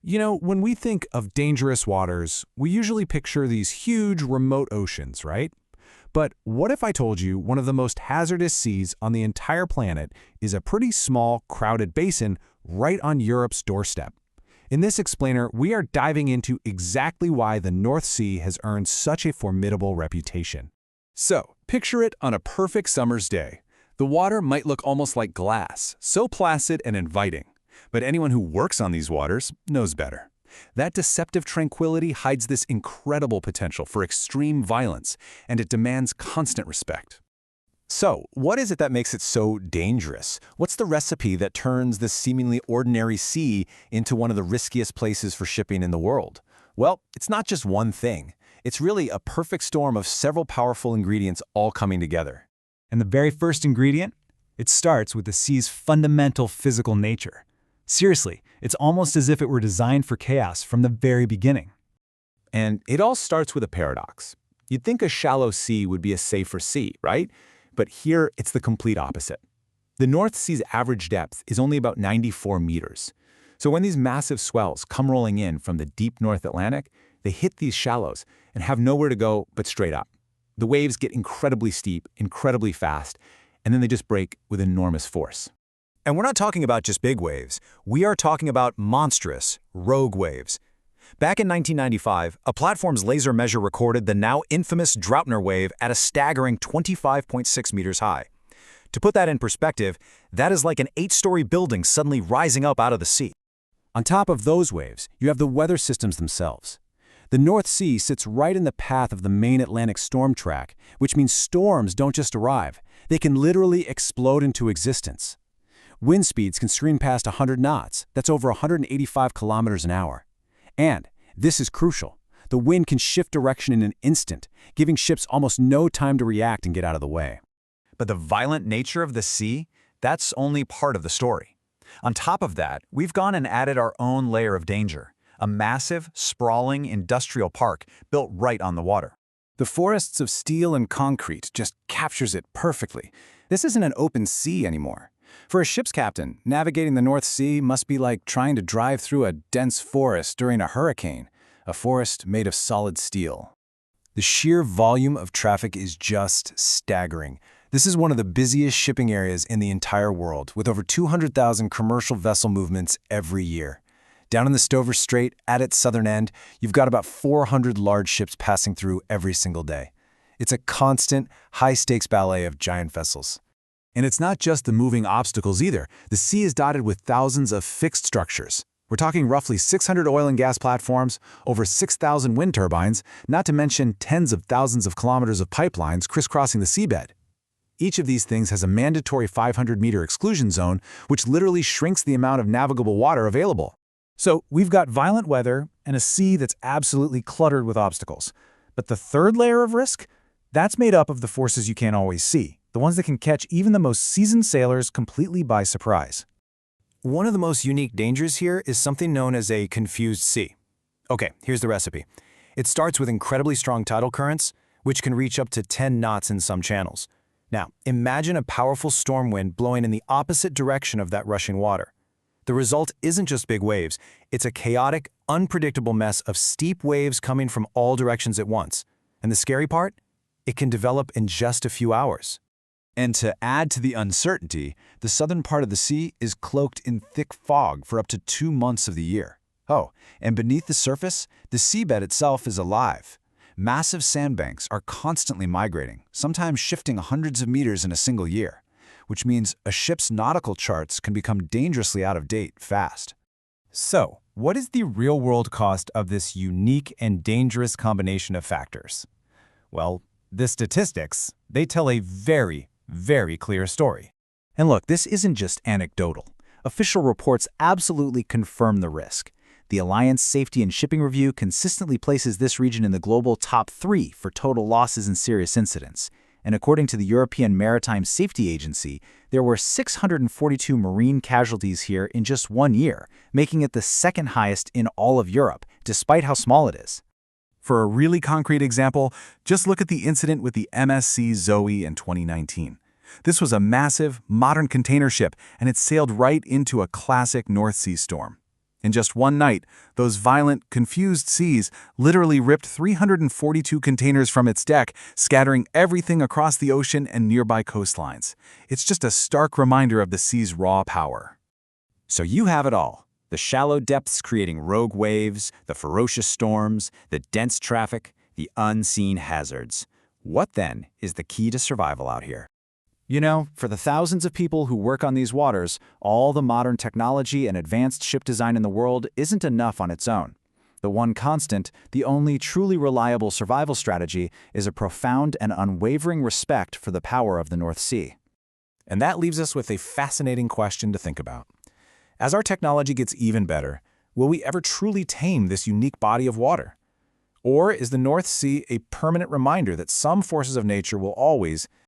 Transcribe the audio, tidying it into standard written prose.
When we think of dangerous waters, we usually picture these huge, remote oceans, right? But what if I told you one of the most hazardous seas on the entire planet is a pretty small, crowded basin right on Europe's doorstep? In this explainer, we are diving into exactly why the North Sea has earned such a formidable reputation. So, picture it on a perfect summer's day. The water might look almost like glass, so placid and inviting. But anyone who works on these waters knows better. That deceptive tranquility hides this incredible potential for extreme violence, and it demands constant respect. So, what is it that makes it so dangerous? What's the recipe that turns this seemingly ordinary sea into one of the riskiest places for shipping in the world? Well, it's not just one thing. It's really a perfect storm of several powerful ingredients all coming together. And the very first ingredient? It starts with the sea's fundamental physical nature. Seriously, it's almost as if it were designed for chaos from the very beginning. And it all starts with a paradox. You'd think a shallow sea would be a safer sea, right? But here, it's the complete opposite. The North Sea's average depth is only about 94 meters. So when these massive swells come rolling in from the deep North Atlantic, they hit these shallows and have nowhere to go but straight up. The waves get incredibly steep, incredibly fast, and then they just break with enormous force. And we're not talking about just big waves. We are talking about monstrous, rogue waves. Back in 1995, a platform's laser measure recorded the now infamous Draupner wave at a staggering 25.6 meters high. To put that in perspective, that is like an 8-story building suddenly rising up out of the sea. On top of those waves, you have the weather systems themselves. The North Sea sits right in the path of the main Atlantic storm track, which means storms don't just arrive. They can literally explode into existence. Wind speeds can screen past 100 knots. That's over 185 kilometers an hour. And, this is crucial, the wind can shift direction in an instant, giving ships almost no time to react and get out of the way. But the violent nature of the sea, that's only part of the story. On top of that, we've gone and added our own layer of danger, a massive, sprawling industrial park built right on the water. The forests of steel and concrete just captures it perfectly. This isn't an open sea anymore. For a ship's captain, navigating the North Sea must be like trying to drive through a dense forest during a hurricane, a forest made of solid steel. The sheer volume of traffic is just staggering. This is one of the busiest shipping areas in the entire world, with over 200,000 commercial vessel movements every year. Down in the Stover Strait, at its southern end, you've got about 400 large ships passing through every single day. It's a constant, high-stakes ballet of giant vessels. And it's not just the moving obstacles either. The sea is dotted with thousands of fixed structures. We're talking roughly 600 oil and gas platforms, over 6,000 wind turbines, not to mention tens of thousands of kilometers of pipelines crisscrossing the seabed. Each of these things has a mandatory 500-meter exclusion zone, which literally shrinks the amount of navigable water available. So we've got violent weather and a sea that's absolutely cluttered with obstacles. But the third layer of risk? That's made up of the forces you can't always see, the ones that can catch even the most seasoned sailors completely by surprise. One of the most unique dangers here is something known as a confused sea. Okay, here's the recipe. It starts with incredibly strong tidal currents, which can reach up to 10 knots in some channels. Now, imagine a powerful storm wind blowing in the opposite direction of that rushing water. The result isn't just big waves, it's a chaotic, unpredictable mess of steep waves coming from all directions at once. And the scary part? It can develop in just a few hours. And to add to the uncertainty, the southern part of the sea is cloaked in thick fog for up to 2 months of the year. Oh, and beneath the surface, the seabed itself is alive. Massive sandbanks are constantly migrating, sometimes shifting hundreds of meters in a single year, which means a ship's nautical charts can become dangerously out of date fast. So, what is the real-world cost of this unique and dangerous combination of factors? Well, the statistics, they tell a very, very clear story. And look, this isn't just anecdotal. Official reports absolutely confirm the risk. The Alliance Safety and Shipping Review consistently places this region in the global top 3 for total losses and serious incidents. And according to the European Maritime Safety Agency, there were 642 marine casualties here in just 1 year, making it the second highest in all of Europe, despite how small it is. For a really concrete example, just look at the incident with the MSC Zoe in 2019. This was a massive, modern container ship, and it sailed right into a classic North Sea storm. In just one night, those violent, confused seas literally ripped 342 containers from its deck, scattering everything across the ocean and nearby coastlines. It's just a stark reminder of the sea's raw power. So you have it all. The shallow depths creating rogue waves, the ferocious storms, the dense traffic, the unseen hazards. What then is the key to survival out here? You know, for the thousands of people who work on these waters, all the modern technology and advanced ship design in the world isn't enough on its own. The one constant, the only truly reliable survival strategy, is a profound and unwavering respect for the power of the North Sea. And that leaves us with a fascinating question to think about. As our technology gets even better, will we ever truly tame this unique body of water? Or is the North Sea a permanent reminder that some forces of nature will always,